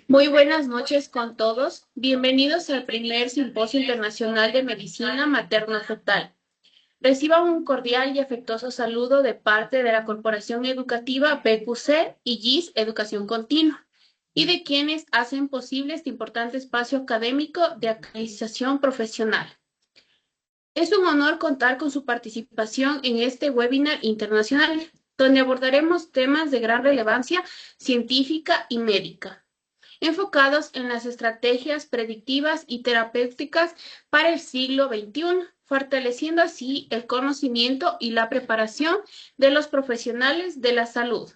Muy buenas noches con todos. Bienvenidos al primer Simposio Internacional de Medicina Materno-Fetal. Reciban un cordial y afectuoso saludo de parte de la Corporación Educativa BQC y GIS Educación Continua y de quienes hacen posible este importante espacio académico de actualización profesional. Es un honor contar con su participación en este webinar internacional, donde abordaremos temas de gran relevancia científica y médica, enfocados en las estrategias predictivas y terapéuticas para el siglo XXI, fortaleciendo así el conocimiento y la preparación de los profesionales de la salud.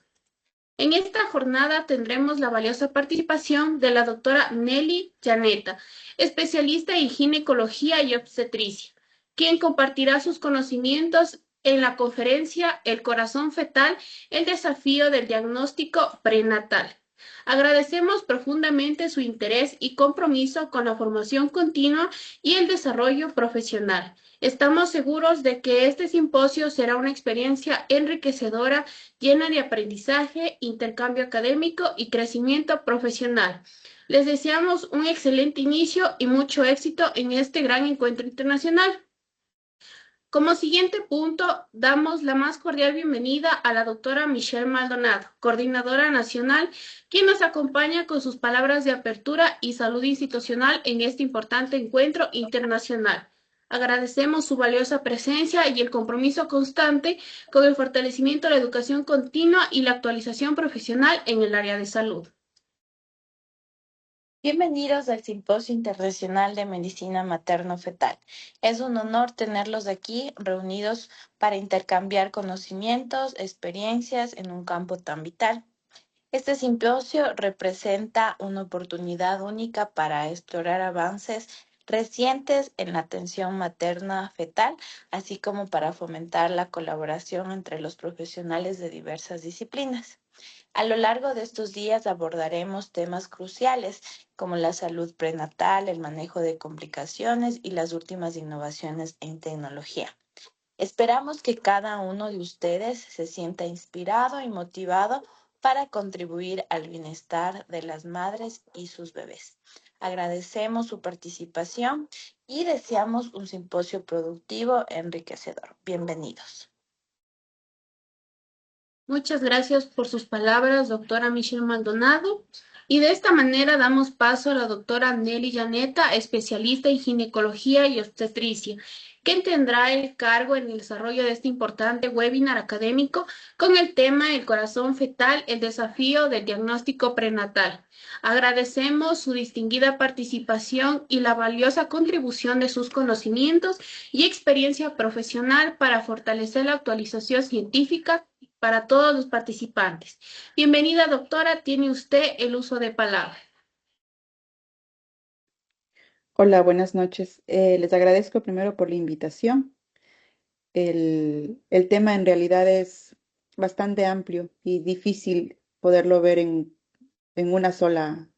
En esta jornada tendremos la valiosa participación de la doctora Nelly Llaneta, especialista en ginecología y obstetricia, quien compartirá sus conocimientos en la conferencia El corazón fetal, el desafío del diagnóstico prenatal. Agradecemos profundamente su interés y compromiso con la formación continua y el desarrollo profesional. Estamos seguros de que este simposio será una experiencia enriquecedora, llena de aprendizaje, intercambio académico y crecimiento profesional. Les deseamos un excelente inicio y mucho éxito en este gran encuentro internacional. Como siguiente punto, damos la más cordial bienvenida a la doctora Michelle Maldonado, coordinadora nacional, quien nos acompaña con sus palabras de apertura y salud institucional en este importante encuentro internacional. Agradecemos su valiosa presencia y el compromiso constante con el fortalecimiento de la educación continua y la actualización profesional en el área de salud. Bienvenidos al Simposio Internacional de Medicina Materno-Fetal. Es un honor tenerlos aquí reunidos para intercambiar conocimientos, experiencias en un campo tan vital. Este simposio representa una oportunidad única para explorar avances recientes en la atención materna fetal, así como para fomentar la colaboración entre los profesionales de diversas disciplinas. A lo largo de estos días abordaremos temas cruciales como la salud prenatal, el manejo de complicaciones y las últimas innovaciones en tecnología. Esperamos que cada uno de ustedes se sienta inspirado y motivado para contribuir al bienestar de las madres y sus bebés. Agradecemos su participación y deseamos un simposio productivo, enriquecedor. Bienvenidos. Muchas gracias por sus palabras, doctora Michelle Maldonado. Y de esta manera damos paso a la doctora Nelly Llaneta, especialista en ginecología y obstetricia, quien tendrá el cargo en el desarrollo de este importante webinar académico con el tema El corazón fetal, el desafío del diagnóstico prenatal. Agradecemos su distinguida participación y la valiosa contribución de sus conocimientos y experiencia profesional para fortalecer la actualización científica para todos los participantes. Bienvenida, doctora, tiene usted el uso de palabra. Hola, buenas noches. Les agradezco primero por la invitación. El tema en realidad es bastante amplio y difícil poderlo ver en una sola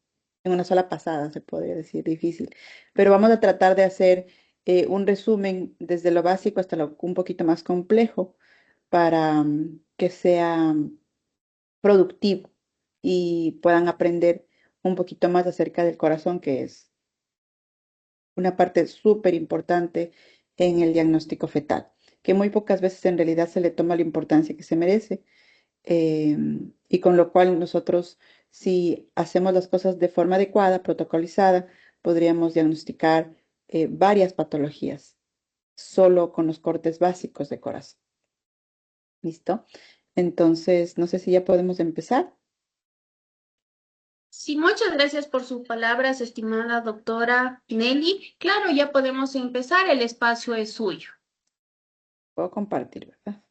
pasada, se podría decir, difícil. Pero vamos a tratar de hacer un resumen desde lo básico hasta lo un poquito más complejo para que sea productivo y puedan aprender un poquito más acerca del corazón, que es una parte súper importante en el diagnóstico fetal, que muy pocas veces en realidad se le toma la importancia que se merece, eh, y con lo cual nosotros, si hacemos las cosas de forma adecuada, protocolizada, podríamos diagnosticar varias patologías solo con los cortes básicos de corazón. ¿Listo? Entonces, no sé si ya podemos empezar. Sí, muchas gracias por sus palabras, estimada doctora Nelly. Claro, ya podemos empezar, el espacio es suyo. Puedo compartir, ¿verdad?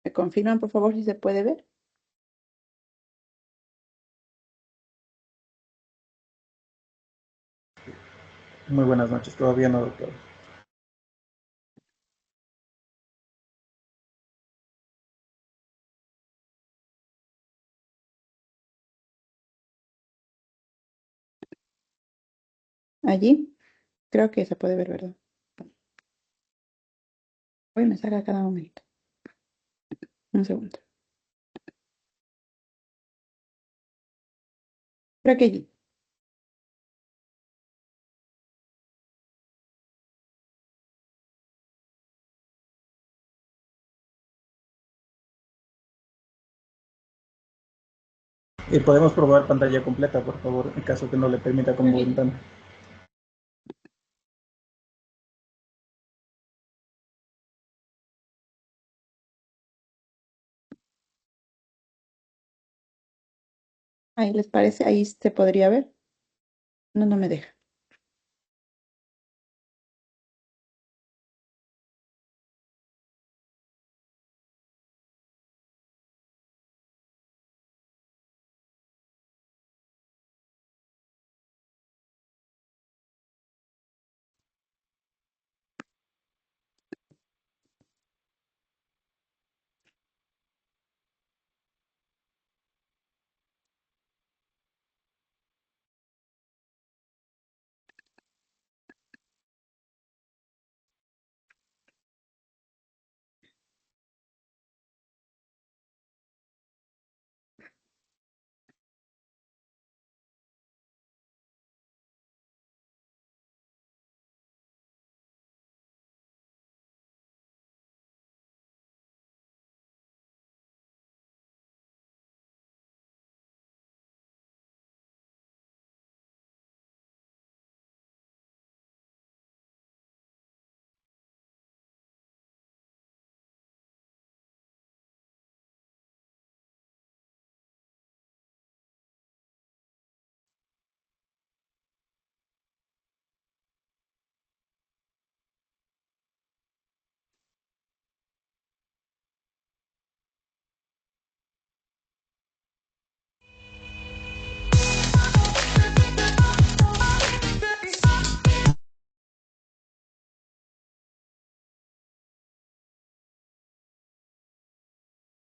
¿Me confirman, por favor, si se puede ver? Muy buenas noches, todavía no, doctor. Allí, creo que se puede ver, ¿verdad? Uy, me saca a cada momento. Un segundo. Creo que allí. Y podemos probar pantalla completa, por favor, en caso que no le permita como ventana. Ahí les parece, ahí se podría ver. No, no me deja.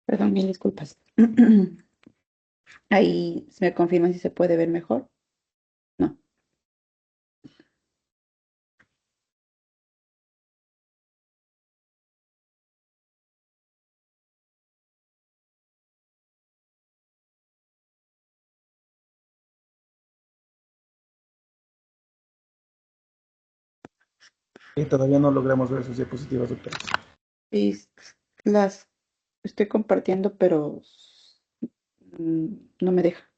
Perdón, mil disculpas. Ahí se me confirma si se puede ver mejor. No. Y todavía no logramos ver sus diapositivas, doctora. Y las estoy compartiendo, pero no me deja.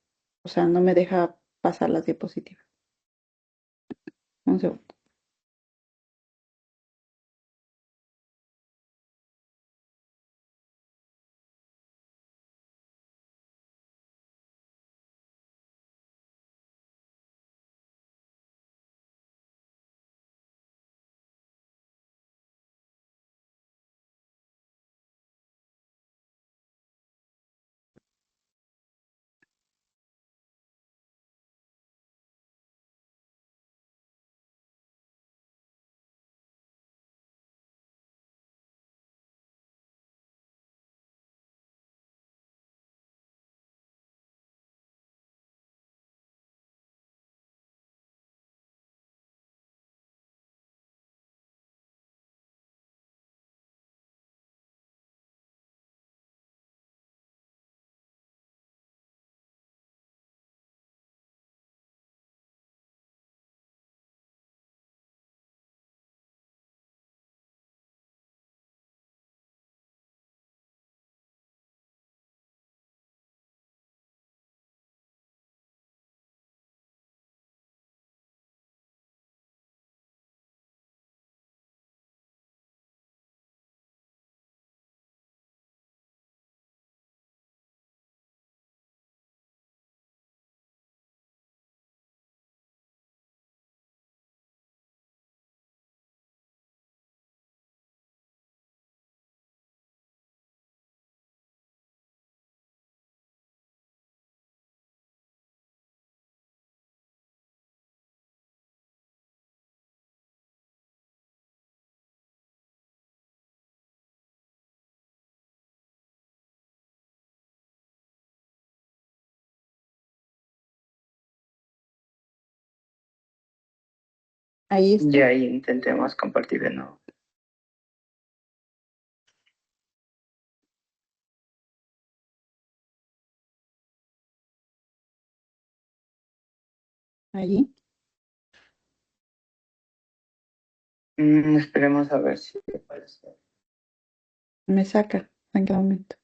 O sea, no me deja pasar las diapositivas. Un segundo. Ahí está. Y ahí intentemos compartir de nuevo. Allí. Esperemos a ver si aparece. Me saca. ¿En qué momento?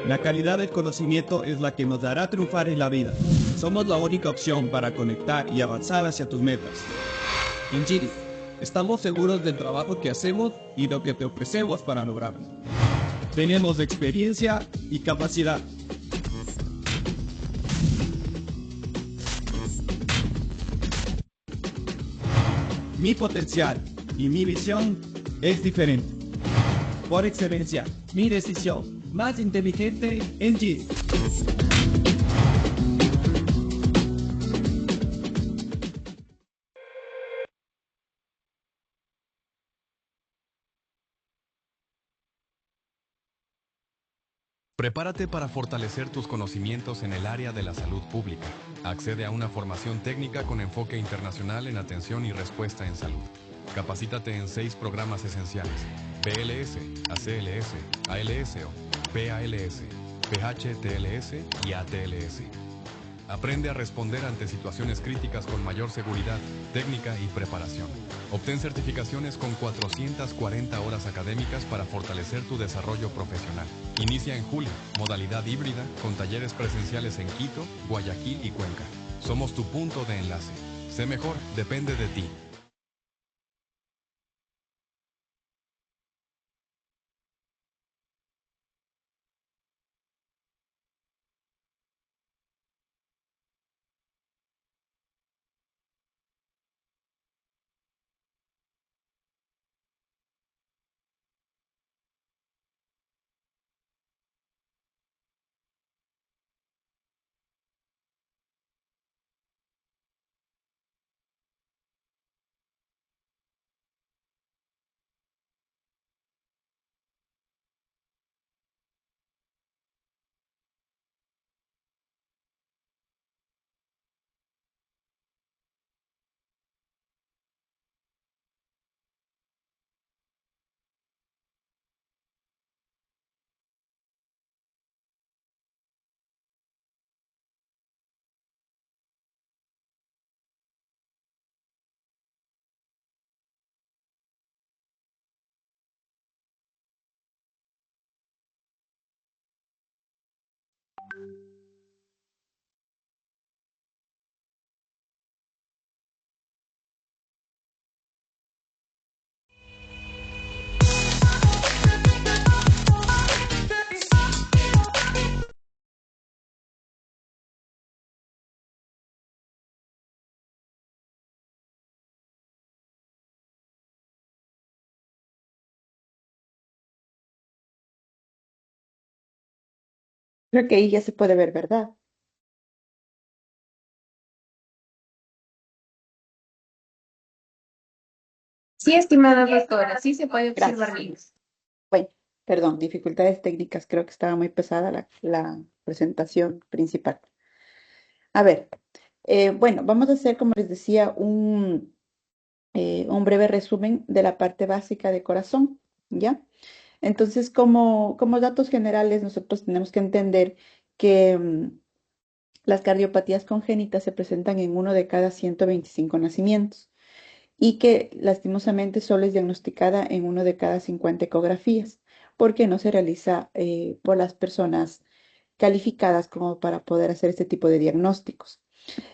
La calidad del conocimiento es la que nos dará triunfar en la vida. Somos la única opción para conectar y avanzar hacia tus metas. En Giri, estamos seguros del trabajo que hacemos y lo que te ofrecemos para lograrlo. Tenemos experiencia y capacidad. Mi potencial y mi visión es diferente. Por excelencia, mi decisión más inteligente en Giri. Prepárate para fortalecer tus conocimientos en el área de la salud pública. Accede a una formación técnica con enfoque internacional en atención y respuesta en salud. Capacítate en 6 programas esenciales: PLS, ACLS, ALSO, PALS, PHTLS y ATLS. Aprende a responder ante situaciones críticas con mayor seguridad, técnica y preparación. Obtén certificaciones con 440 horas académicas para fortalecer tu desarrollo profesional. Inicia en julio, modalidad híbrida, con talleres presenciales en Quito, Guayaquil y Cuenca. Somos tu punto de enlace. Sé mejor, depende de ti. Creo que ahí ya se puede ver, ¿verdad? Sí, estimada doctora, sí se puede observar Gracias. bien. Bueno, perdón, dificultades técnicas. Creo que estaba muy pesada la presentación principal. A ver, bueno, vamos a hacer, como les decía, un breve resumen de la parte básica de corazón, ¿ya? Entonces, como datos generales, nosotros tenemos que entender que las cardiopatías congénitas se presentan en uno de cada 125 nacimientos y que lastimosamente solo es diagnosticada en uno de cada 50 ecografías, porque no se realiza por las personas calificadas como para poder hacer este tipo de diagnósticos.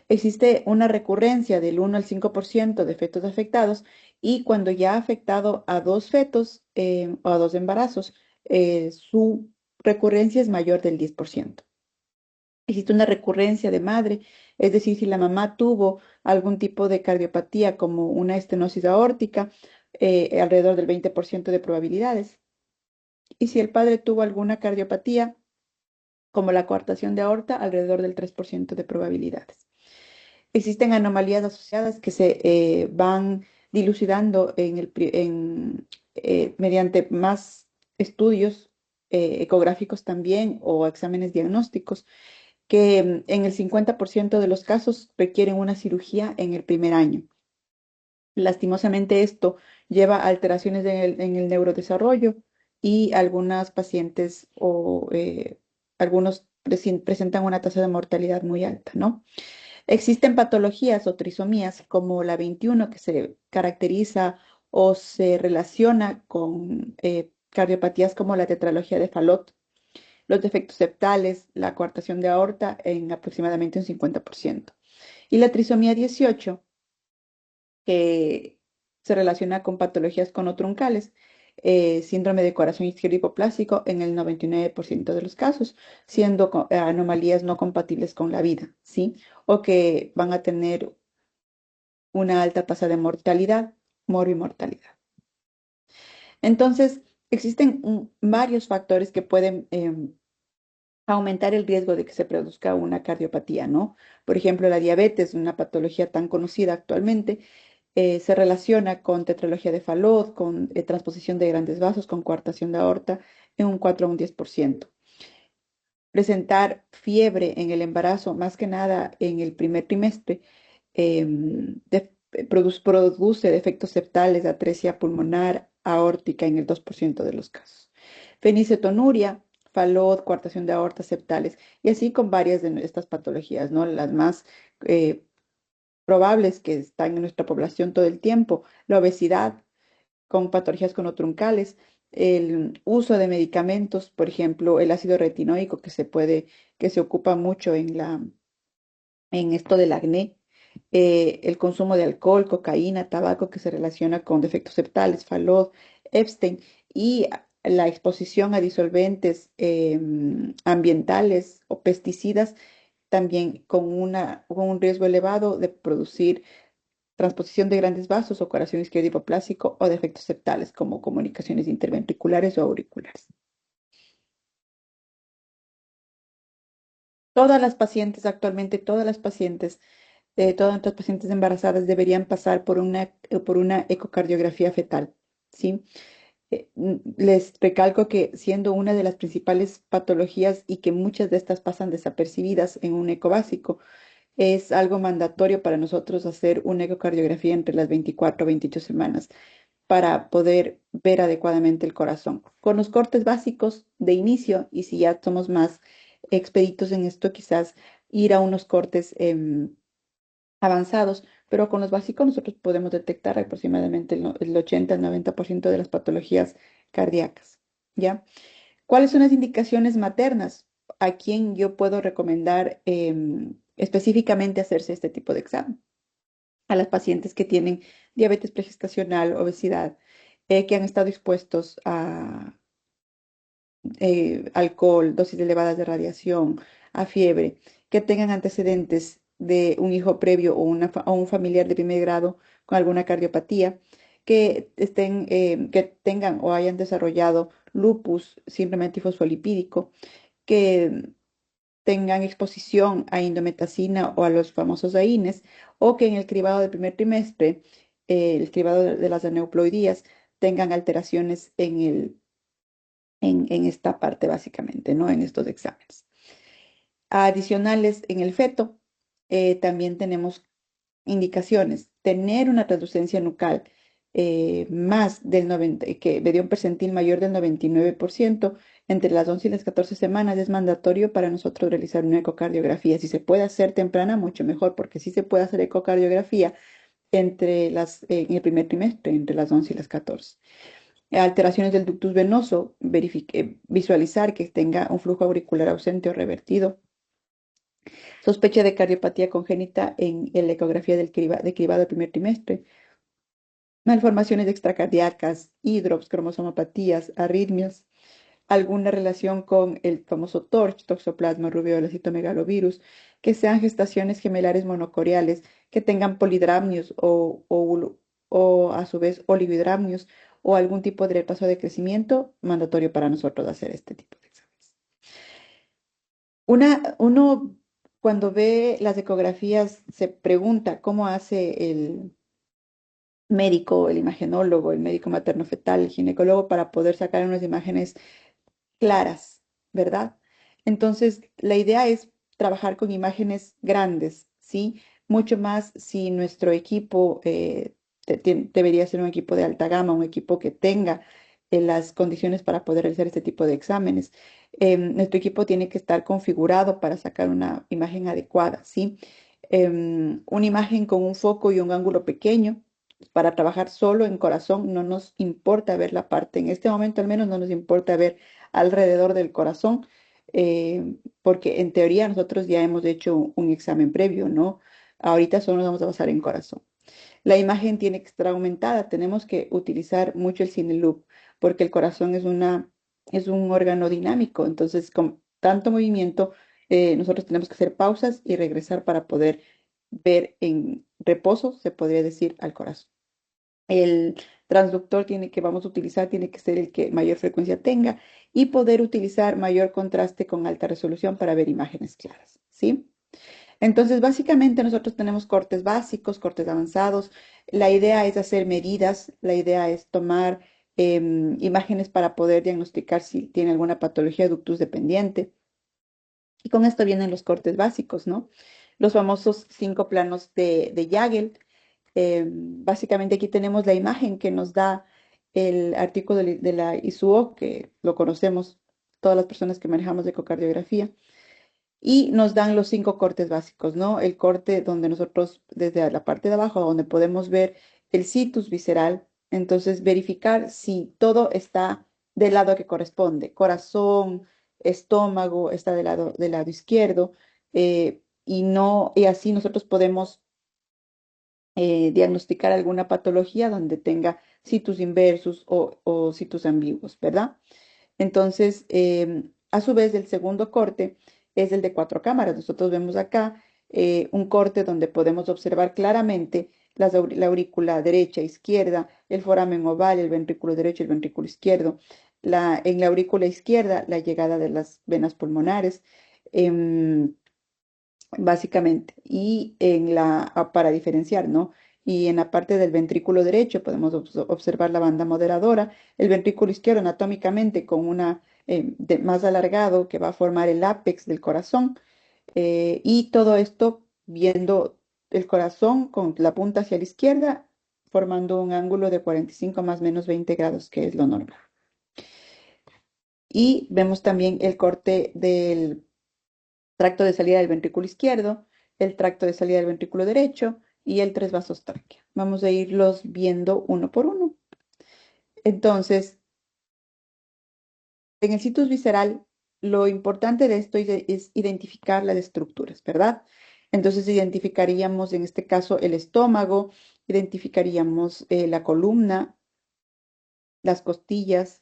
Existe una recurrencia del 1 al 5% de fetos afectados y cuando ya ha afectado a dos fetos o a dos embarazos, su recurrencia es mayor del 10%. Existe una recurrencia de madre, es decir, si la mamá tuvo algún tipo de cardiopatía como una estenosis aórtica, alrededor del 20% de probabilidades. Y si el padre tuvo alguna cardiopatía como la coartación de aorta, alrededor del 3% de probabilidades. Existen anomalías asociadas que se van dilucidando mediante más estudios ecográficos también o exámenes diagnósticos que en el 50% de los casos requieren una cirugía en el primer año. Lastimosamente esto lleva a alteraciones en el neurodesarrollo y algunas pacientes o algunos presentan una tasa de mortalidad muy alta, ¿no? Existen patologías o trisomías como la 21 que se caracteriza o se relaciona con cardiopatías como la tetralogía de Fallot, los defectos septales, la coartación de aorta en aproximadamente un 50%. Y la trisomía 18, que se relaciona con patologías conotruncales, síndrome de corazón izquierdo hipoplásico en el 99% de los casos, siendo anomalías no compatibles con la vida, ¿sí? O que van a tener una alta tasa de mortalidad, morbimortalidad. Entonces, existen varios factores que pueden aumentar el riesgo de que se produzca una cardiopatía, ¿no? Por ejemplo, la diabetes, una patología tan conocida actualmente, se relaciona con tetralogía de Fallot, con transposición de grandes vasos, con coartación de aorta en un 4 a un 10%. Presentar fiebre en el embarazo, más que nada en el primer trimestre, produce defectos septales, atresia pulmonar, aórtica en el 2% de los casos. Fenicetonuria, Fallot, coartación de aortas septales, y así con varias de estas patologías, ¿no? Las más probables que están en nuestra población todo el tiempo, la obesidad con patologías conotruncales, el uso de medicamentos, por ejemplo, el ácido retinoico que se ocupa mucho en esto del acné, el consumo de alcohol, cocaína, tabaco que se relaciona con defectos septales, Fallot, Epstein y la exposición a disolventes ambientales o pesticidas también con un riesgo elevado de producir transposición de grandes vasos o corazón izquierdo hipoplásico o defectos septales como comunicaciones interventriculares o auriculares. Todas las pacientes, actualmente todas las pacientes, todas nuestras pacientes embarazadas deberían pasar por una ecocardiografía fetal, ¿sí? Les recalco que siendo una de las principales patologías y que muchas de estas pasan desapercibidas en un eco básico, es algo mandatorio para nosotros hacer una ecocardiografía entre las 24 o 28 semanas para poder ver adecuadamente el corazón. Con los cortes básicos de inicio, y si ya somos más expeditos en esto, quizás ir a unos cortes avanzados, pero con los básicos nosotros podemos detectar aproximadamente el 80 al 90% de las patologías cardíacas, ¿ya? ¿Cuáles son las indicaciones maternas? ¿A quién yo puedo recomendar específicamente hacerse este tipo de examen? A las pacientes que tienen diabetes pregestacional, obesidad, que han estado expuestos a alcohol, dosis elevadas de radiación, a fiebre, que tengan antecedentes de un hijo previo o un familiar de primer grado con alguna cardiopatía, que tengan o hayan desarrollado lupus, simplemente fosfolipídico, que tengan exposición a indometacina o a los famosos AINES, o que en el cribado del primer trimestre, el cribado de las aneuploidías, tengan alteraciones en esta parte básicamente, ¿no? En estos exámenes. Adicionales en el feto, también tenemos indicaciones. Tener una translucencia nucal más del 90, que me dio un percentil mayor del 99% entre las 11 y las 14 semanas es mandatorio para nosotros realizar una ecocardiografía. Si se puede hacer temprana, mucho mejor, porque sí se puede hacer ecocardiografía en el primer trimestre, entre las 11 y las 14. Alteraciones del ductus venoso, visualizar que tenga un flujo auricular ausente o revertido. Sospecha de cardiopatía congénita en la ecografía de cribado del primer trimestre. Malformaciones extracardíacas, hidrops, cromosomopatías, arritmias, alguna relación con el famoso TORCH, Toxoplasma rubeola, citomegalovirus, que sean gestaciones gemelares monocoriales, que tengan polidramnios o a su vez oligodramnios o algún tipo de retraso de crecimiento, mandatorio para nosotros hacer este tipo de exámenes. Uno cuando ve las ecografías se pregunta cómo hace el médico, el imagenólogo, el médico materno-fetal, el ginecólogo para poder sacar unas imágenes claras, ¿verdad? Entonces, la idea es trabajar con imágenes grandes, ¿sí? Mucho más si nuestro equipo debería ser un equipo de alta gama, un equipo que tenga las condiciones para poder realizar este tipo de exámenes. Nuestro equipo tiene que estar configurado para sacar una imagen adecuada, ¿sí? Una imagen con un foco y un ángulo pequeño. Para trabajar solo en corazón no nos importa ver la parte, en este momento al menos no nos importa ver alrededor del corazón, porque en teoría nosotros ya hemos hecho un examen previo, ¿no? Ahorita solo nos vamos a basar en corazón. La imagen tiene que estar aumentada, tenemos que utilizar mucho el cine loop, porque el corazón es un órgano dinámico, entonces con tanto movimiento nosotros tenemos que hacer pausas y regresar para poder ver en reposo, se podría decir, al corazón. El transductor que vamos a utilizar tiene que ser el que mayor frecuencia tenga y poder utilizar mayor contraste con alta resolución para ver imágenes claras, ¿sí? Entonces, básicamente nosotros tenemos cortes básicos, cortes avanzados. La idea es hacer medidas, la idea es tomar imágenes para poder diagnosticar si tiene alguna patología ductus dependiente. Y con esto vienen los cortes básicos, ¿no? Los famosos 5 planos de Yagel. Básicamente aquí tenemos la imagen que nos da el artículo de la ISUO, que lo conocemos todas las personas que manejamos ecocardiografía. Y nos dan los 5 cortes básicos, ¿no? El corte donde nosotros, desde la parte de abajo, donde podemos ver el situs visceral, entonces verificar si todo está del lado que corresponde. Corazón, estómago está del lado izquierdo, y así nosotros podemos diagnosticar alguna patología donde tenga situs inversus o situs ambiguos, ¿verdad? Entonces, a su vez, el segundo corte es el de 4 cámaras. Nosotros vemos acá un corte donde podemos observar claramente la aurícula derecha, izquierda, el foramen oval, el ventrículo derecho, el ventrículo izquierdo. En la aurícula izquierda, la llegada de las venas pulmonares. em, Básicamente, para diferenciar, ¿no? Y en la parte del ventrículo derecho podemos observar la banda moderadora, el ventrículo izquierdo anatómicamente con más alargado que va a formar el ápex del corazón, y todo esto viendo el corazón con la punta hacia la izquierda, formando un ángulo de 45 más menos 20 grados, que es lo normal. Y vemos también el corte del tracto de salida del ventrículo izquierdo, el tracto de salida del ventrículo derecho y el tres vasos tráquea. Vamos a irlos viendo uno por uno. Entonces, en el situs visceral, lo importante de esto es identificar las estructuras, ¿verdad? Entonces, identificaríamos en este caso el estómago, identificaríamos la columna, las costillas,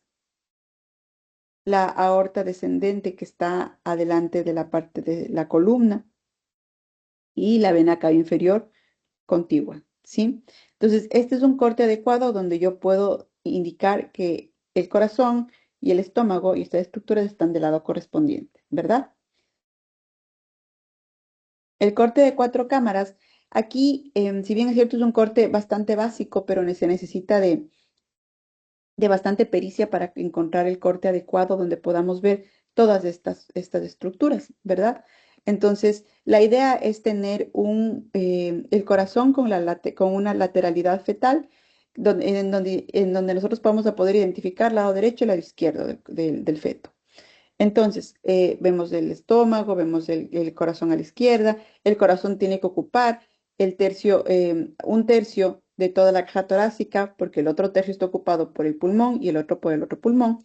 la aorta descendente que está adelante de la parte de la columna y la vena cava inferior contigua, ¿sí? Entonces, este es un corte adecuado donde yo puedo indicar que el corazón y el estómago y estas estructuras están del lado correspondiente, ¿verdad? El corte de 4 cámaras, aquí, si bien es cierto, es un corte bastante básico, pero se necesita de bastante pericia para encontrar el corte adecuado donde podamos ver todas estas estructuras, ¿verdad? Entonces, la idea es tener el corazón con una lateralidad fetal, en donde nosotros vamos a poder identificar el lado derecho y el lado izquierdo del feto. Entonces, vemos el estómago, vemos el corazón a la izquierda, el corazón tiene que ocupar un tercio de toda la caja torácica, porque el otro tercio está ocupado por el pulmón y el otro por el otro pulmón.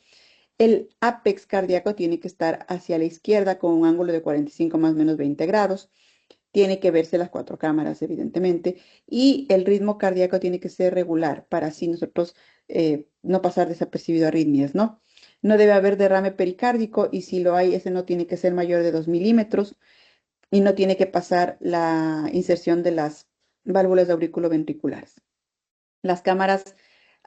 El ápex cardíaco tiene que estar hacia la izquierda con un ángulo de 45 más o menos 20 grados. Tiene que verse las 4 cámaras, evidentemente, y el ritmo cardíaco tiene que ser regular para así nosotros no pasar desapercibido a arritmias, ¿no? No debe haber derrame pericárdico y si lo hay, ese no tiene que ser mayor de 2 milímetros y no tiene que pasar la inserción de las válvulas auriculoventriculares. Las cámaras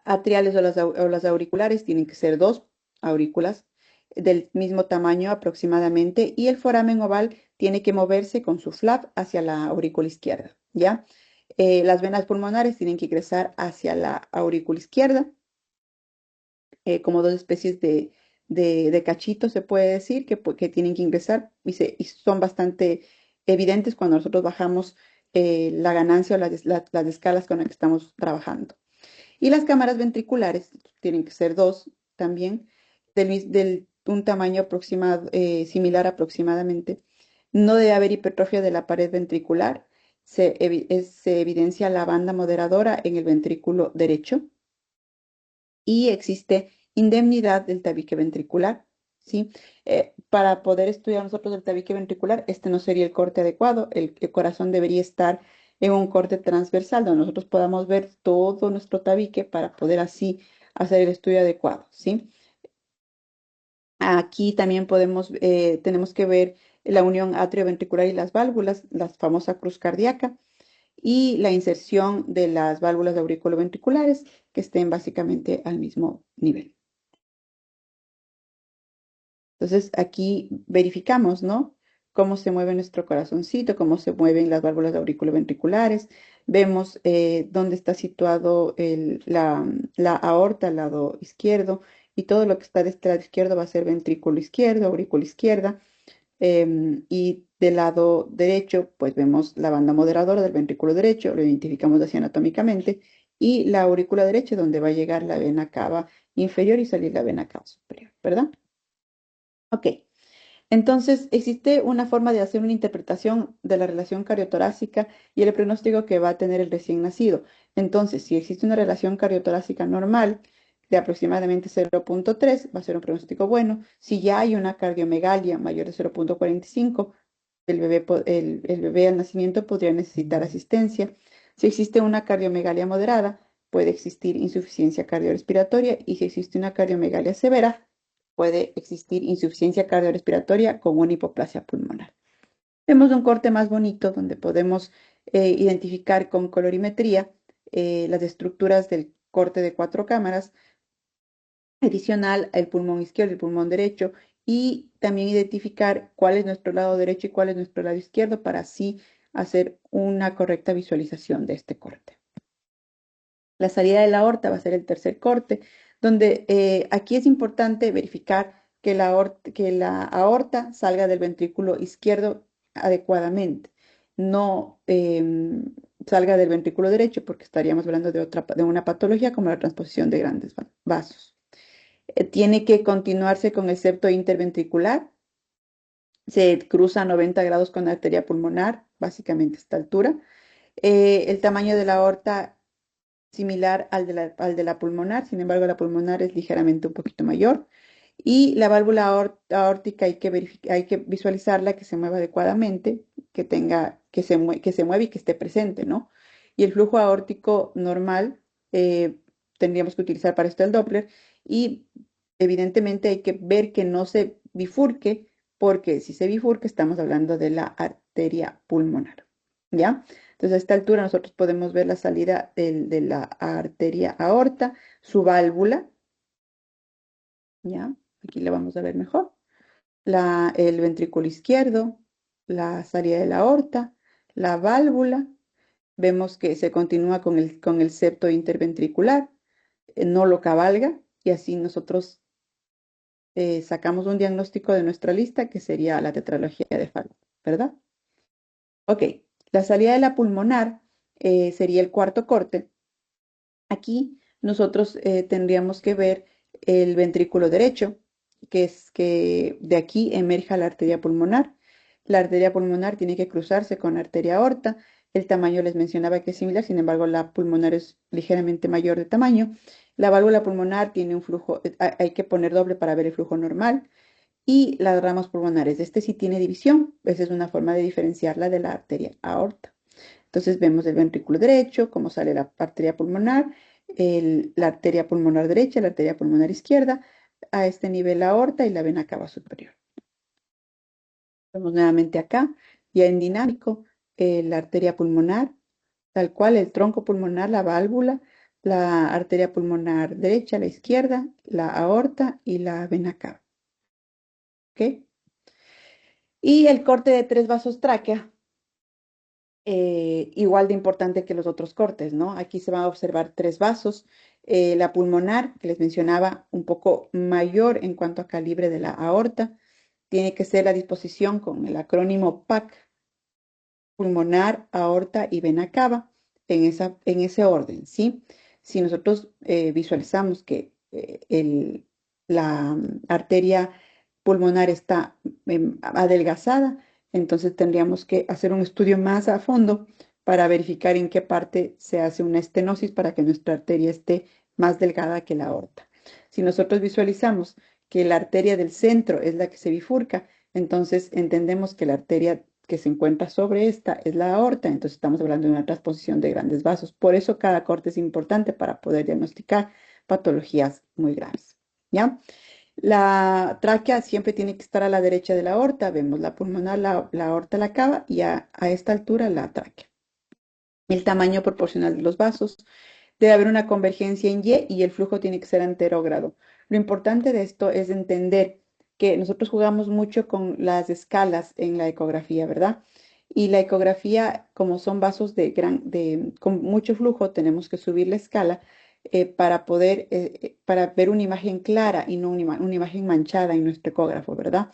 atriales o las auriculares tienen que ser 2 aurículas del mismo tamaño aproximadamente y el foramen oval tiene que moverse con su flap hacia la aurícula izquierda, ¿ya? Las venas pulmonares tienen que ingresar hacia la aurícula izquierda, como dos especies de cachitos, se puede decir, que tienen que ingresar y son bastante evidentes cuando nosotros bajamos la ganancia o las escalas con las que estamos trabajando. Y las cámaras ventriculares tienen que ser 2 también, un tamaño similar aproximadamente. No debe haber hipertrofia de la pared ventricular. Se evidencia la banda moderadora en el ventrículo derecho y existe indemnidad del tabique ventricular, ¿sí? Para poder estudiar nosotros el tabique ventricular, este no sería el corte adecuado. El corazón debería estar en un corte transversal donde nosotros podamos ver todo nuestro tabique para poder así hacer el estudio adecuado, ¿sí? Aquí también tenemos que ver la unión atrioventricular y las válvulas, la famosa cruz cardíaca, y la inserción de las válvulas auriculoventriculares que estén básicamente al mismo nivel. Entonces aquí verificamos, ¿no? Cómo se mueve nuestro corazoncito, cómo se mueven las válvulas auriculoventriculares. Vemos dónde está situado la aorta al lado izquierdo y todo lo que está de este lado izquierdo va a ser ventrículo izquierdo, aurícula izquierda. Y del lado derecho, pues vemos la banda moderadora del ventrículo derecho, lo identificamos así anatómicamente, y la aurícula derecha, donde va a llegar la vena cava inferior y salir la vena cava superior, ¿verdad? Ok. Entonces, existe una forma de hacer una interpretación de la relación cardiotorácica y el pronóstico que va a tener el recién nacido. Entonces, si existe una relación cardiotorácica normal de aproximadamente 0,3, va a ser un pronóstico bueno. Si ya hay una cardiomegalia mayor de 0,45, el bebé al nacimiento podría necesitar asistencia. Si existe una cardiomegalia moderada, puede existir insuficiencia cardiorrespiratoria, y si existe una cardiomegalia severa, puede existir insuficiencia cardiorrespiratoria con una hipoplasia pulmonar. Vemos un corte más bonito donde podemos identificar con colorimetría las estructuras del corte de 4 cámaras, adicional al pulmón izquierdo y el pulmón derecho, y también identificar cuál es nuestro lado derecho y cuál es nuestro lado izquierdo para así hacer una correcta visualización de este corte. La salida de la aorta va a ser el tercer corte, donde aquí es importante verificar que la aorta salga del ventrículo izquierdo adecuadamente, no salga del ventrículo derecho, porque estaríamos hablando de una patología como la transposición de grandes vasos. Tiene que continuarse con el septo interventricular, se cruza a 90 grados con la arteria pulmonar, básicamente a esta altura. El tamaño de la aorta similar al de la pulmonar, sin embargo la pulmonar es ligeramente un poquito mayor. Y la válvula aórtica hay que visualizarla que se mueva adecuadamente, que se mueva y que esté presente, ¿no? Y el flujo aórtico normal tendríamos que utilizar para esto el Doppler, y evidentemente hay que ver que no se bifurque, porque si se bifurca estamos hablando de la arteria pulmonar, ¿ya? Entonces, a esta altura nosotros podemos ver la salida de la arteria aorta, su válvula, ¿ya? Aquí le vamos a ver mejor. El ventrículo izquierdo, la salida de la aorta, la válvula. Vemos que se continúa con el septo interventricular, no lo cabalga, y así nosotros sacamos un diagnóstico de nuestra lista que sería la tetralogía de Fallot, ¿verdad? Ok, la salida de la pulmonar sería el cuarto corte. Aquí nosotros tendríamos que ver el ventrículo derecho, que es que de aquí emerja la arteria pulmonar. La arteria pulmonar tiene que cruzarse con la arteria aorta. El tamaño les mencionaba que es similar, sin embargo la pulmonar es ligeramente mayor de tamaño. La válvula pulmonar tiene un flujo, hay que poner doble para ver el flujo normal. Y las ramas pulmonares, este sí tiene división. Esa es una forma de diferenciarla de la arteria aorta. Entonces vemos el ventrículo derecho, cómo sale la arteria pulmonar, la arteria pulmonar derecha, la arteria pulmonar izquierda, a este nivel la aorta y la vena cava superior. Vemos nuevamente acá, ya en dinámico, la arteria pulmonar, tal cual el tronco pulmonar, la válvula, la arteria pulmonar derecha, la izquierda, la aorta y la vena cava. ¿Ok? Y el corte de 3 vasos tráquea, igual de importante que los otros cortes, ¿no? Aquí se van a observar 3 vasos. La pulmonar, que les mencionaba, un poco mayor en cuanto a calibre de la aorta, tiene que ser la disposición con el acrónimo PAC, pulmonar, aorta y vena cava, en ese orden, ¿sí? Si nosotros visualizamos que la arteria pulmonar está adelgazada, entonces tendríamos que hacer un estudio más a fondo para verificar en qué parte se hace una estenosis para que nuestra arteria esté más delgada que la aorta. Si nosotros visualizamos que la arteria del centro es la que se bifurca, entonces entendemos que la arteria que se encuentra sobre esta es la aorta, entonces estamos hablando de una transposición de grandes vasos. Por eso cada corte es importante para poder diagnosticar patologías muy graves, ¿ya? La tráquea siempre tiene que estar a la derecha de la aorta. Vemos la pulmonar, la aorta, la cava, y a esta altura la tráquea. El tamaño proporcional de los vasos. Debe haber una convergencia en Y el flujo tiene que ser anterógrado. Lo importante de esto es entender que nosotros jugamos mucho con las escalas en la ecografía, ¿verdad? Y la ecografía, como son vasos con mucho flujo, tenemos que subir la escala para ver una imagen clara y no una imagen manchada en nuestro ecógrafo, ¿verdad?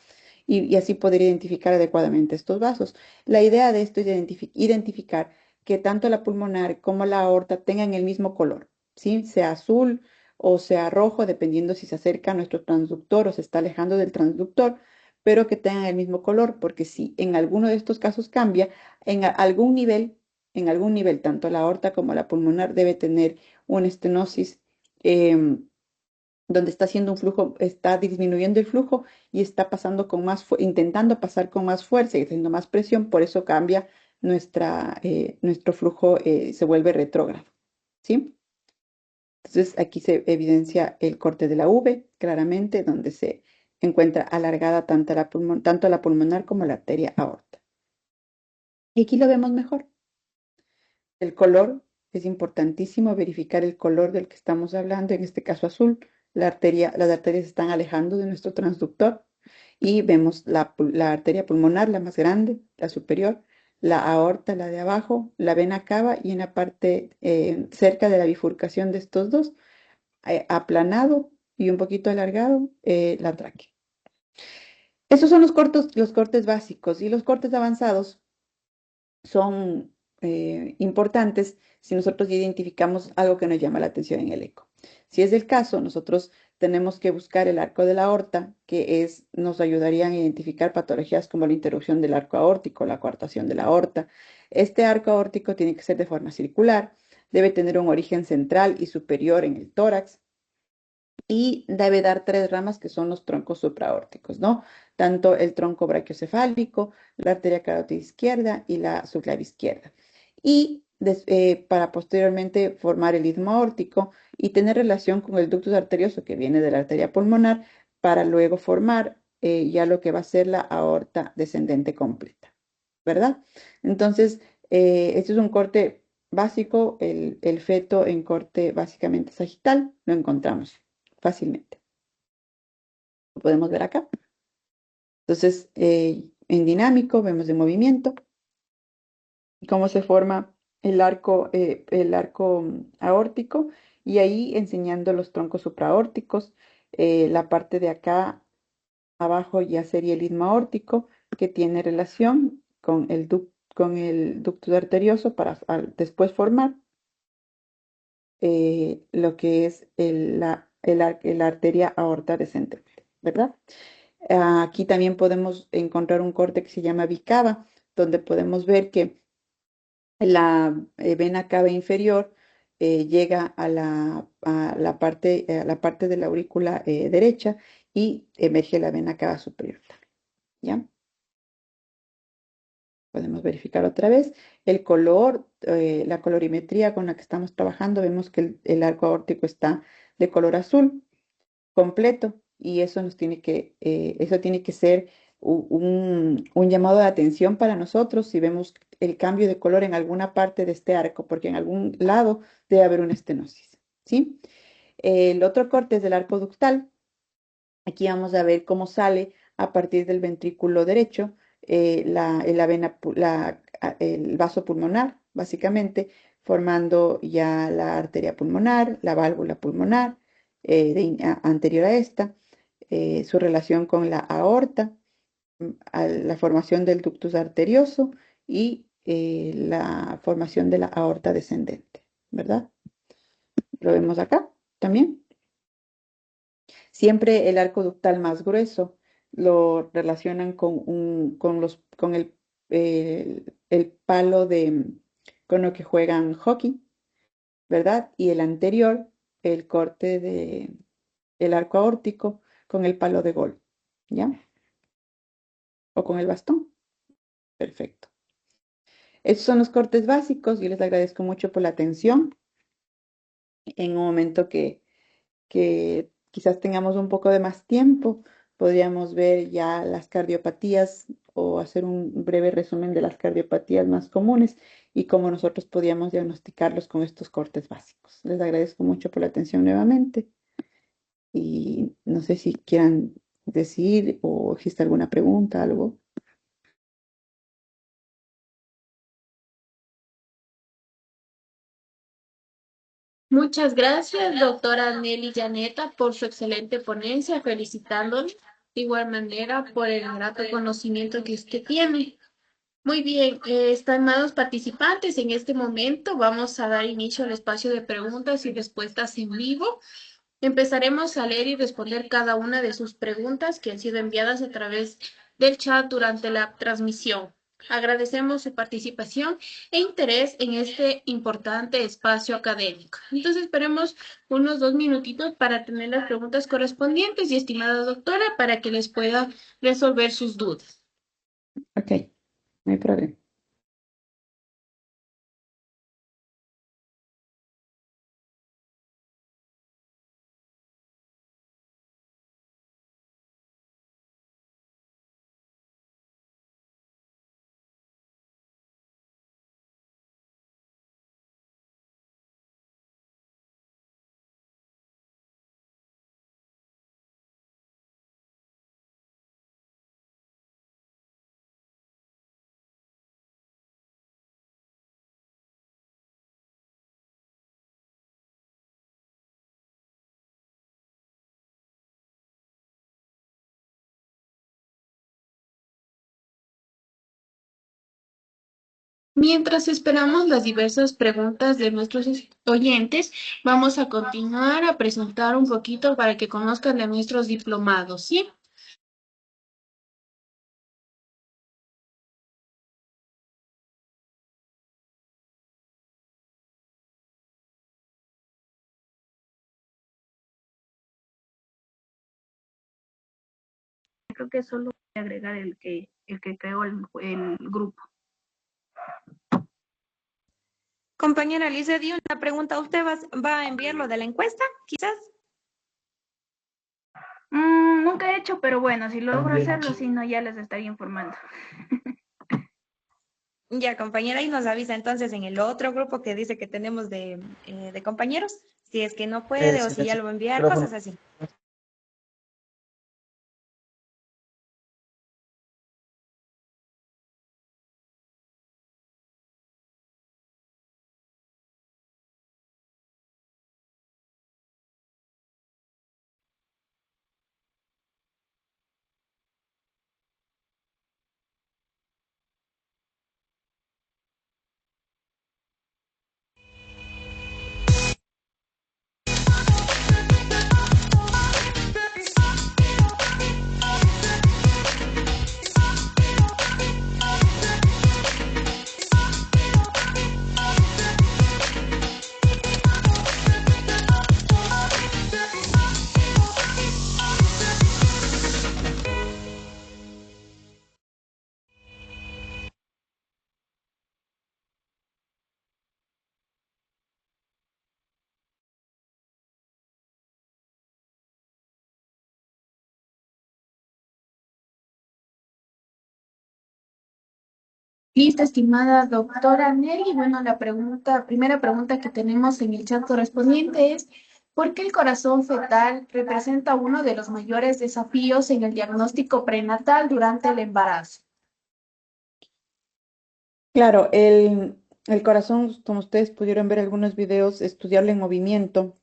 Y así poder identificar adecuadamente estos vasos. La idea de esto es identificar que tanto la pulmonar como la aorta tengan el mismo color, ¿sí? Sea azul o sea rojo, dependiendo si se acerca a nuestro transductor o se está alejando del transductor, pero que tengan el mismo color, porque si en alguno de estos casos cambia, en algún nivel, tanto la aorta como la pulmonar debe tener una estenosis donde está haciendo un flujo, está disminuyendo el flujo y está pasando con intentando pasar con más fuerza y haciendo más presión, por eso cambia nuestro flujo, se vuelve retrógrado, ¿sí? Entonces aquí se evidencia el corte de la V, claramente, donde se encuentra alargada tanto la pulmonar como la arteria aorta. Y aquí lo vemos mejor. El color, es importantísimo verificar el color del que estamos hablando, en este caso azul. Las arterias se están alejando de nuestro transductor y vemos la arteria pulmonar, la más grande, la superior, la aorta, la de abajo, la vena cava y en la parte cerca de la bifurcación de estos dos, aplanado y un poquito alargado, la tráquea. Esos son los cortes básicos y los cortes avanzados son importantes si nosotros identificamos algo que nos llama la atención en el eco. Si es el caso, nosotros tenemos que buscar el arco de la aorta, nos ayudarían a identificar patologías como la interrupción del arco aórtico, la coartación de la aorta. Este arco aórtico tiene que ser de forma circular, debe tener un origen central y superior en el tórax y debe dar 3 ramas que son los troncos supraórticos, ¿no? Tanto el tronco brachiocefálico, la arteria carótida izquierda y la subclavia izquierda. Y para posteriormente formar el istmo aórtico y tener relación con el ductus arterioso que viene de la arteria pulmonar para luego formar ya lo que va a ser la aorta descendente completa, ¿verdad? Entonces, este es un corte básico, el feto en corte básicamente sagital, lo encontramos fácilmente. Lo podemos ver acá. Entonces, en dinámico vemos el movimiento y cómo se forma el arco aórtico y ahí enseñando los troncos supraórticos. La parte de acá abajo ya sería el istmo aórtico que tiene relación con el ductus arterioso para después formar lo que es la arteria aorta descendente, ¿verdad? Aquí también podemos encontrar un corte que se llama bicava, donde podemos ver que la vena cava inferior llega a la parte de la aurícula derecha y emerge la vena cava superior, ¿ya? Podemos verificar otra vez el color, la colorimetría con la que estamos trabajando. Vemos que el arco aórtico está de color azul completo y eso eso tiene que ser un llamado de atención para nosotros si vemos el cambio de color en alguna parte de este arco, porque en algún lado debe haber una estenosis, ¿sí? El otro corte es del arco ductal. Aquí vamos a ver cómo sale a partir del ventrículo derecho el vaso pulmonar, básicamente, formando ya la arteria pulmonar, la válvula pulmonar anterior a esta, su relación con la aorta, a la formación del ductus arterioso y la formación de la aorta descendente, ¿verdad? Lo vemos acá también. Siempre el arco ductal más grueso lo relacionan el palo con lo que juegan hockey, ¿verdad? Y el anterior, el corte el arco aórtico con el palo de golf, ¿ya? O con el bastón. Perfecto. Estos son los cortes básicos. Yo les agradezco mucho por la atención. En un momento que quizás tengamos un poco de más tiempo, podríamos ver ya las cardiopatías o hacer un breve resumen de las cardiopatías más comunes y cómo nosotros podíamos diagnosticarlos con estos cortes básicos. Les agradezco mucho por la atención nuevamente y no sé si quieran decir o existe alguna pregunta, algo. Muchas gracias, doctora Nelly Llaneta, por su excelente ponencia, felicitándole de igual manera por el grato conocimiento que usted tiene. Muy bien, estimados participantes, en este momento vamos a dar inicio al espacio de preguntas y respuestas en vivo. Empezaremos a leer y responder cada una de sus preguntas que han sido enviadas a través del chat durante la transmisión. Agradecemos su participación e interés en este importante espacio académico. Entonces esperemos unos 2 minutitos para tener las preguntas correspondientes y estimada doctora para que les pueda resolver sus dudas. Ok, no hay problema. Mientras esperamos las diversas preguntas de nuestros oyentes, vamos a continuar a presentar un poquito para que conozcan de nuestros diplomados, ¿sí? Creo que solo voy a agregar el que creó el grupo. Compañera Lice, di una pregunta. ¿Usted va a enviar lo de la encuesta, quizás? Nunca he hecho, pero bueno, si logro hacerlo, si no, ya les estaría informando. Ya, compañera, y nos avisa entonces en el otro grupo que dice que tenemos de compañeros, si es que no puede o si ya lo va a enviar, Micrófono. cosas así. Listo, estimada doctora Nelly. Bueno, primera pregunta que tenemos en el chat correspondiente es, ¿por qué el corazón fetal representa uno de los mayores desafíos en el diagnóstico prenatal durante el embarazo? Claro, el corazón, como ustedes pudieron ver algunos videos, estudiarlo en movimiento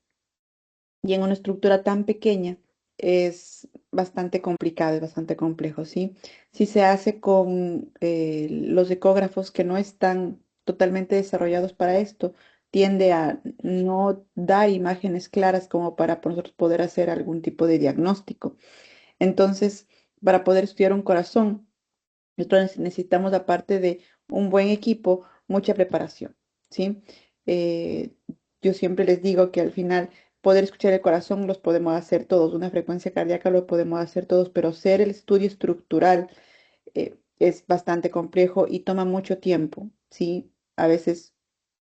y en una estructura tan pequeña es bastante complicado, es bastante complejo, ¿sí? Si se hace con los ecógrafos que no están totalmente desarrollados para esto, tiende a no dar imágenes claras como para nosotros poder hacer algún tipo de diagnóstico. Entonces, para poder estudiar un corazón, nosotros necesitamos, aparte de un buen equipo, mucha preparación, ¿sí? Eh, yo siempre les digo que al final poder escuchar el corazón los podemos hacer todos, una frecuencia cardíaca lo podemos hacer todos, pero hacer el estudio estructural es bastante complejo y toma mucho tiempo, ¿sí? A veces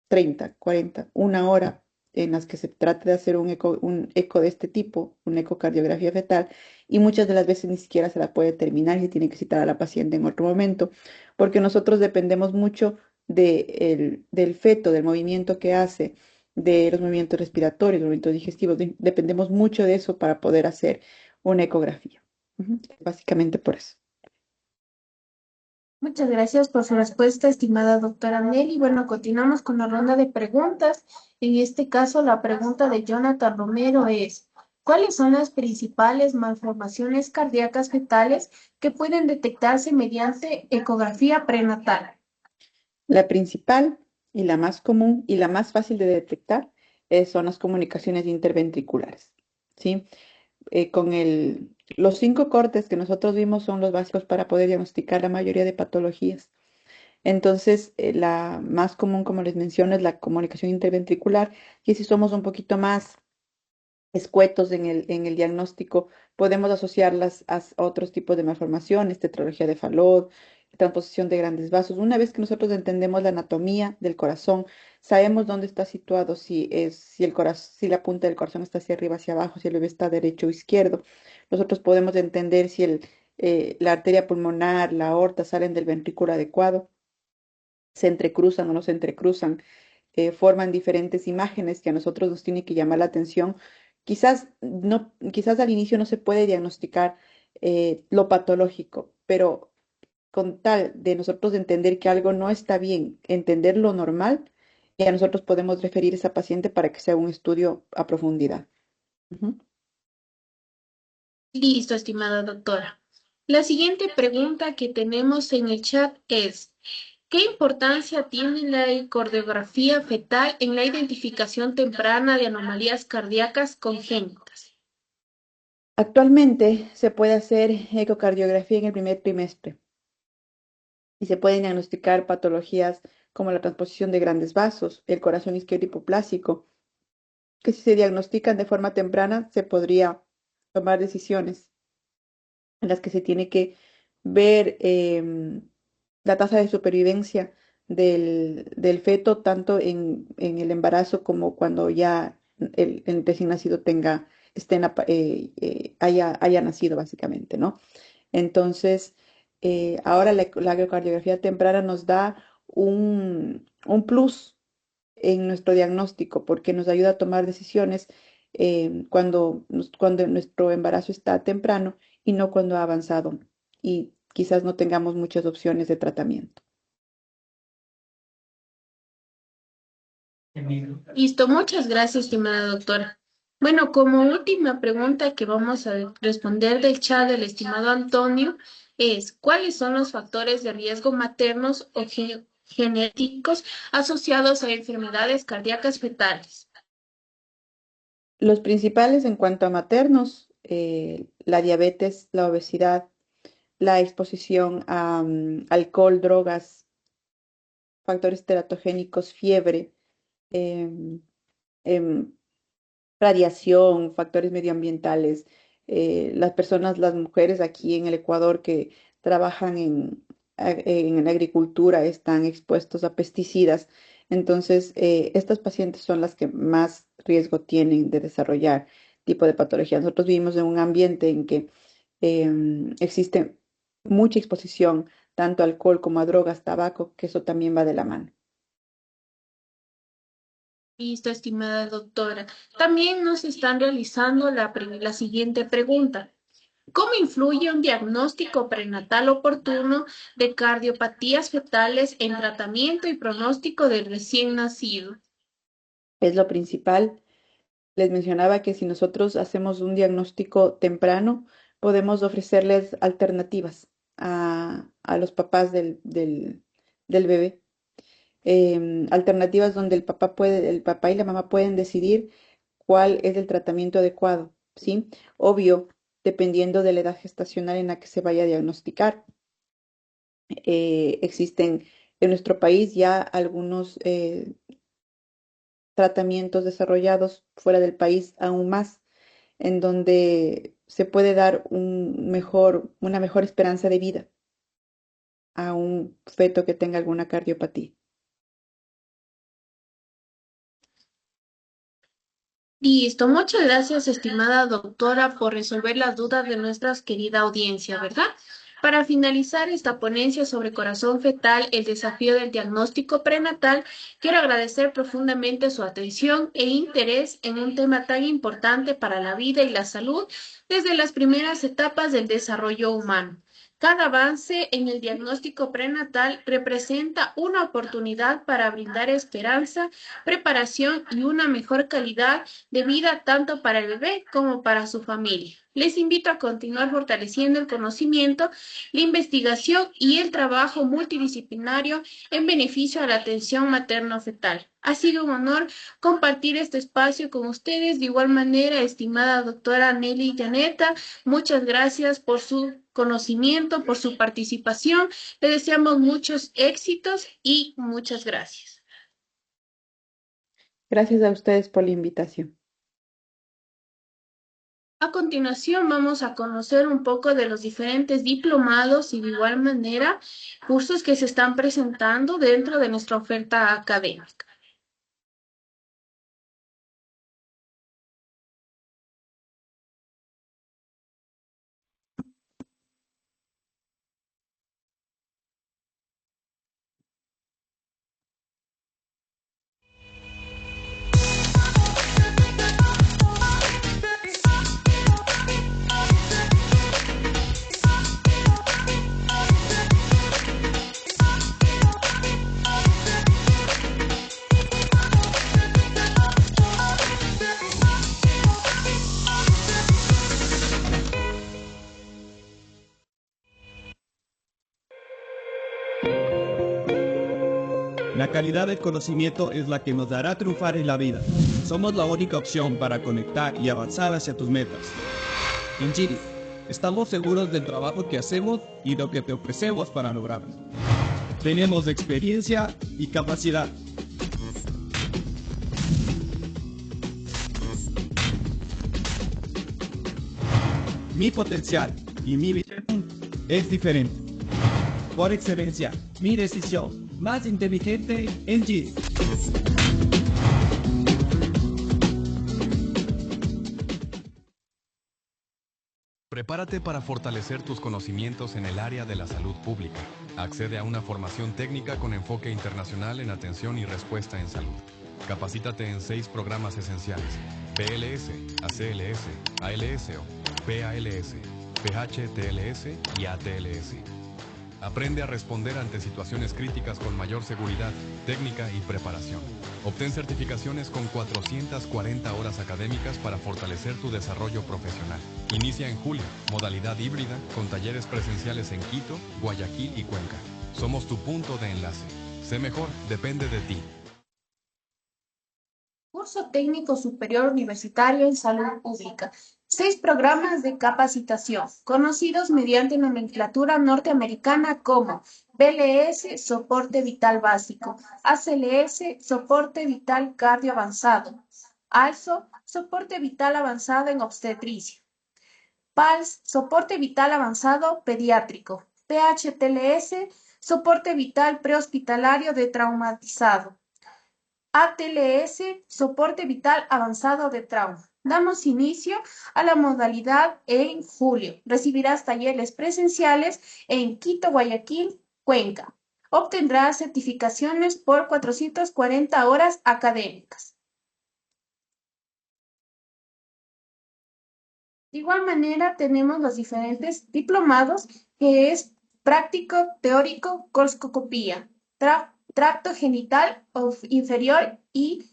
30, 40, una hora en las que se trate de hacer un eco de este tipo, una ecocardiografía fetal, y muchas de las veces ni siquiera se la puede terminar y se tiene que citar a la paciente en otro momento, porque nosotros dependemos mucho del feto, del movimiento que hace, de los movimientos respiratorios, los movimientos digestivos, dependemos mucho de eso para poder hacer una ecografía. Básicamente por eso. Muchas gracias por su respuesta, estimada doctora Nelly. Bueno, continuamos con la ronda de preguntas. En este caso, la pregunta de Jonathan Romero es, ¿cuáles son las principales malformaciones cardíacas fetales que pueden detectarse mediante ecografía prenatal? La principal y la más común y la más fácil de detectar son las comunicaciones interventriculares. ¿sí? Los 5 cortes que nosotros vimos son los básicos para poder diagnosticar la mayoría de patologías. Entonces, la más común, como les menciono, es la comunicación interventricular, y si somos un poquito más escuetos en el diagnóstico, podemos asociarlas a otros tipos de malformaciones, tetralogía de Fallot, transposición de grandes vasos. Una vez que nosotros entendemos la anatomía del corazón, sabemos dónde está situado, si la punta del corazón está hacia arriba, hacia abajo, si el bebé está derecho o izquierdo. Nosotros podemos entender si la arteria pulmonar, la aorta salen del ventrículo adecuado, se entrecruzan o no se entrecruzan, forman diferentes imágenes que a nosotros nos tiene que llamar la atención. Quizás al inicio no se puede diagnosticar lo patológico, pero con tal de nosotros entender que algo no está bien, entender lo normal, ya nosotros podemos referir a esa paciente para que sea un estudio a profundidad. Ujú. Listo, estimada doctora. La siguiente pregunta que tenemos en el chat es, ¿qué importancia tiene la ecografía fetal en la identificación temprana de anomalías cardíacas congénitas? Actualmente se puede hacer ecocardiografía en el primer trimestre y se pueden diagnosticar patologías como la transposición de grandes vasos, el corazón izquierdo hipoplásico, que si se diagnostican de forma temprana se podría tomar decisiones en las que se tiene que ver la tasa de supervivencia del feto, tanto en el embarazo como cuando ya el recién nacido haya nacido, básicamente, ¿no? Entonces, ahora la ecocardiografía temprana nos da un plus en nuestro diagnóstico porque nos ayuda a tomar decisiones cuando nuestro embarazo está temprano y no cuando ha avanzado y quizás no tengamos muchas opciones de tratamiento. Listo, muchas gracias, estimada doctora. Bueno, como última pregunta que vamos a responder del chat del estimado Antonio es, ¿cuáles son los factores de riesgo maternos o genéticos asociados a enfermedades cardíacas fetales? Los principales en cuanto a maternos, la diabetes, la obesidad, la exposición a alcohol, drogas, factores teratogénicos, fiebre, em, em, radiación, factores medioambientales. Las mujeres aquí en el Ecuador que trabajan en la agricultura están expuestos a pesticidas. Entonces, estas pacientes son las que más riesgo tienen de desarrollar tipo de patología. Nosotros vivimos en un ambiente en que existe mucha exposición tanto a alcohol como a drogas, tabaco, que eso también va de la mano. Listo, estimada doctora. También nos están realizando la siguiente pregunta. ¿Cómo influye un diagnóstico prenatal oportuno de cardiopatías fetales en tratamiento y pronóstico del recién nacido? Es lo principal. Les mencionaba que si nosotros hacemos un diagnóstico temprano, podemos ofrecerles alternativas a los papás del bebé. Alternativas donde el papá y la mamá pueden decidir cuál es el tratamiento adecuado, ¿sí? Obvio, dependiendo de la edad gestacional en la que se vaya a diagnosticar. Existen en nuestro país ya algunos tratamientos desarrollados fuera del país aún más, en donde se puede dar una mejor esperanza de vida a un feto que tenga alguna cardiopatía. Listo, muchas gracias, estimada doctora, por resolver las dudas de nuestra querida audiencia, ¿verdad? Para finalizar esta ponencia sobre corazón fetal, el desafío del diagnóstico prenatal, quiero agradecer profundamente su atención e interés en un tema tan importante para la vida y la salud desde las primeras etapas del desarrollo humano. Cada avance en el diagnóstico prenatal representa una oportunidad para brindar esperanza, preparación y una mejor calidad de vida tanto para el bebé como para su familia. Les invito a continuar fortaleciendo el conocimiento, la investigación y el trabajo multidisciplinario en beneficio a la atención materno-fetal. Ha sido un honor compartir este espacio con ustedes. De igual manera, estimada doctora Nelly Llaneta, muchas gracias por su conocimiento, por su participación. Le deseamos muchos éxitos y muchas gracias. Gracias a ustedes por la invitación. A continuación vamos a conocer un poco de los diferentes diplomados y de igual manera cursos que se están presentando dentro de nuestra oferta académica. La calidad del conocimiento es la que nos dará triunfar en la vida. Somos la única opción para conectar y avanzar hacia tus metas. En Giri, estamos seguros del trabajo que hacemos y lo que te ofrecemos para lograrlo. Tenemos experiencia y capacidad. Mi potencial y mi visión es diferente. Por excelencia, mi decisión más inteligente en Giri. Prepárate para fortalecer tus conocimientos en el área de la salud pública. Accede a una formación técnica con enfoque internacional en atención y respuesta en salud. Capacítate en 6 programas esenciales: PLS, ACLS, ALSO, PALS, PHTLS y ATLS. Aprende a responder ante situaciones críticas con mayor seguridad, técnica y preparación. Obtén certificaciones con 440 horas académicas para fortalecer tu desarrollo profesional. Inicia en julio, modalidad híbrida, con talleres presenciales en Quito, Guayaquil y Cuenca. Somos tu punto de enlace. Sé mejor, depende de ti. Curso Técnico Superior Universitario en Salud Pública. 6 programas de capacitación, conocidos mediante nomenclatura norteamericana como BLS, Soporte Vital Básico, ACLS, Soporte Vital Cardio Avanzado, ALSO, Soporte Vital Avanzado en Obstetricia, PALS, Soporte Vital Avanzado Pediátrico, PHTLS, Soporte Vital Prehospitalario de Traumatizado, ATLS, Soporte Vital Avanzado de Trauma. Damos inicio a la modalidad en julio. Recibirás talleres presenciales en Quito, Guayaquil, Cuenca. Obtendrás certificaciones por 440 horas académicas. De igual manera, tenemos los diferentes diplomados, que es práctico, teórico, colposcopía, tracto genital inferior y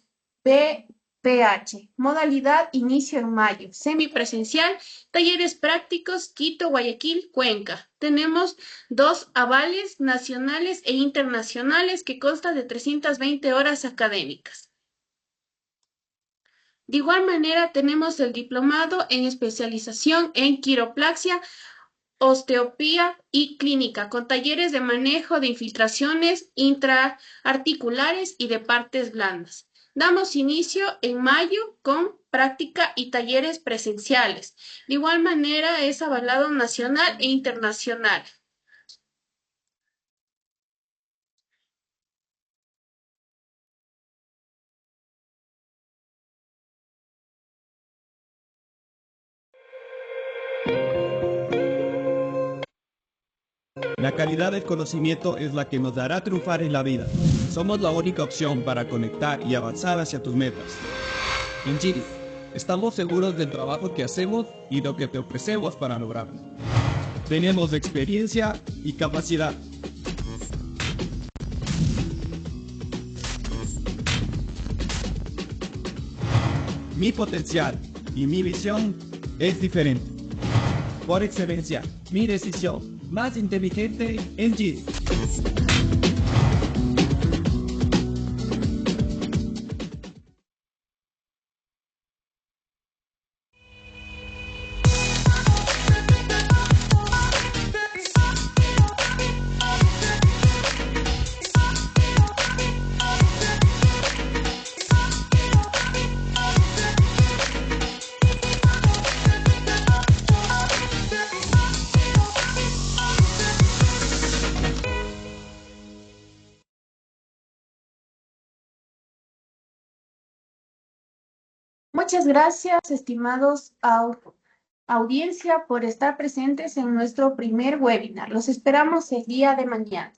PH. Modalidad inicio en mayo. Semipresencial, talleres prácticos, Quito, Guayaquil, Cuenca. Tenemos 2 avales nacionales e internacionales que constan de 320 horas académicas. De igual manera, tenemos el diplomado en especialización en quiropraxia, osteopía y clínica, con talleres de manejo de infiltraciones intraarticulares y de partes blandas. Damos inicio en mayo con práctica y talleres presenciales. De igual manera, es avalado nacional e internacional. La calidad del conocimiento es la que nos dará triunfar en la vida. Somos la única opción para conectar y avanzar hacia tus metas. En Giri, estamos seguros del trabajo que hacemos y lo que te ofrecemos para lograrlo. Tenemos experiencia y capacidad. Mi potencial y mi visión es diferente. Por excelencia, mi decisión más inteligente en Giri. Muchas gracias, estimados audiencia, por estar presentes en nuestro primer webinar. Los esperamos el día de mañana.